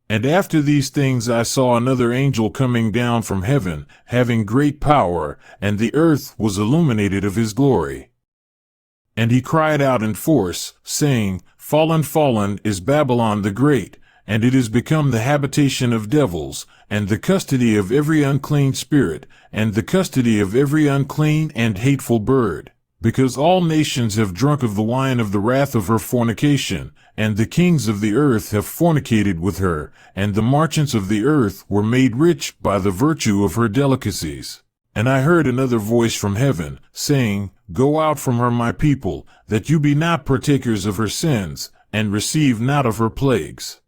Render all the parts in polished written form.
And after these things I saw another angel coming down from heaven, having great power, and the earth was illuminated of his glory. And he cried out in force, saying, Fallen, fallen is Babylon the Great, and it is become the habitation of devils, and the custody of every unclean spirit, and the custody of every unclean and hateful bird. Because all nations have drunk of the wine of the wrath of her fornication, and the kings of the earth have fornicated with her, and the merchants of the earth were made rich by the virtue of her delicacies. And I heard another voice from heaven, saying, Go out from her, my people, that you be not partakers of her sins, and receive not of her plagues.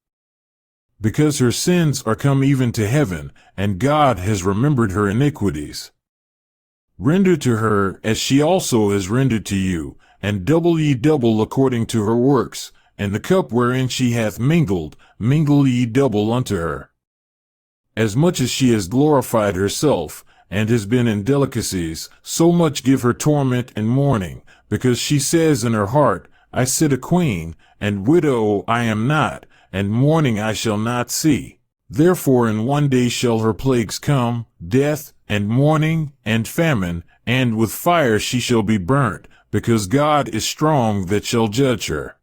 Because her sins are come even to heaven, and God has remembered her iniquities. Render to her as she also has rendered to you, and double ye double according to her works, and the cup wherein she hath mingled, mingle ye double unto her. As much as she has glorified herself, and has been in delicacies, so much give her torment and mourning, because she says in her heart, I sit a queen, and widow I am not, and mourning I shall not see. Therefore in one day shall her plagues come, death, and mourning, and famine, and with fire she shall be burnt, because God is strong that shall judge her.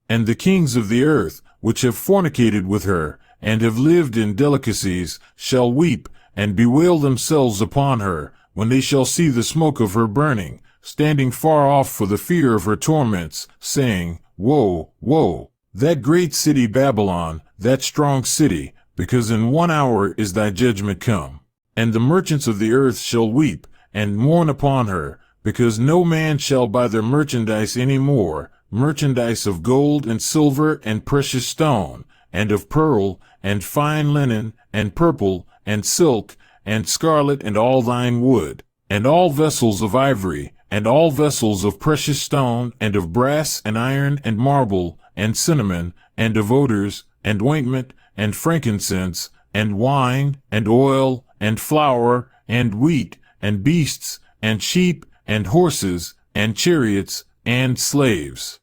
And the kings of the earth, which have fornicated with her, and have lived in delicacies, shall weep, and bewail themselves upon her, when they shall see the smoke of her burning, standing far off for the fear of her torments, saying, Woe, woe, that great city Babylon, that strong city, because in 1 hour is thy judgment come. And the merchants of the earth shall weep, and mourn upon her, because no man shall buy their merchandise any more, merchandise of gold and silver and precious stone, and of pearl, and fine linen, and purple, and silk, and scarlet, and all thine wood, and all vessels of ivory, and all vessels of precious stone, and of brass, and iron, and marble, and cinnamon, and of odors, and ointment, and frankincense, and wine, and oil, and flour, and wheat, and beasts, and sheep, and horses, and chariots, and slaves,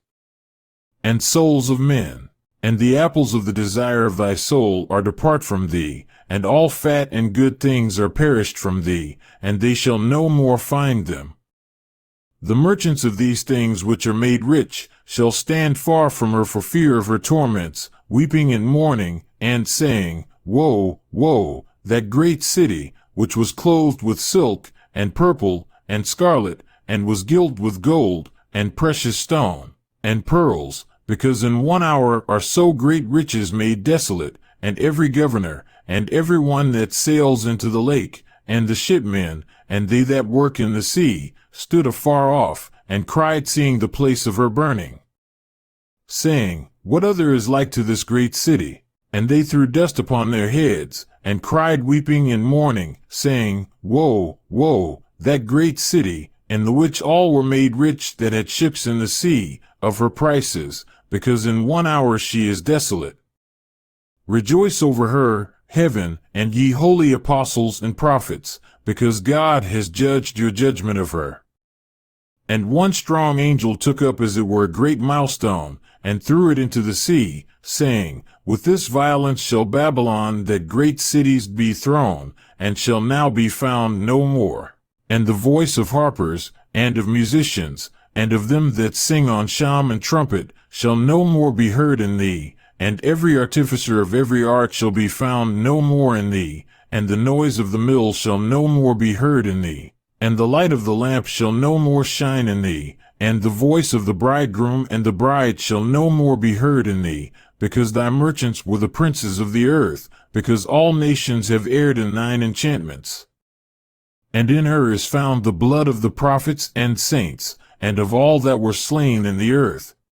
and souls of men. And the apples of the desire of thy soul are depart from thee, and all fat and good things are perished from thee, and they shall no more find them. The merchants of these things which are made rich shall stand far from her for fear of her torments, weeping and mourning, and saying, Woe, woe, that great city, which was clothed with silk, and purple, and scarlet, and was gilt with gold, and precious stone, and pearls, because in 1 hour are so great riches made desolate, and every governor, and every one that sails into the lake, and the shipmen, and they that work in the sea, stood afar off, and cried, seeing the place of her burning, saying, What other is like to this great city? And they threw dust upon their heads, and cried weeping and mourning, saying, Woe, woe, that great city, in the which all were made rich that had ships in the sea, of her prices, because in 1 hour she is desolate. Rejoice over her, heaven, and ye holy apostles and prophets, because God has judged your judgment of her. And one strong angel took up as it were a great milestone, and threw it into the sea, saying, With this violence shall Babylon that great cities be thrown, and shall now be found no more. And the voice of harpers, and of musicians, and of them that sing on sham and trumpet, shall no more be heard in thee, and every artificer of every art shall be found no more in thee, and the noise of the mill shall no more be heard in thee, and the light of the lamp shall no more shine in thee, and the voice of the bridegroom and the bride shall no more be heard in thee, because thy merchants were the princes of the earth, because all nations have erred in thine enchantments. And in her is found the blood of the prophets and saints, and of all that were slain in the earth,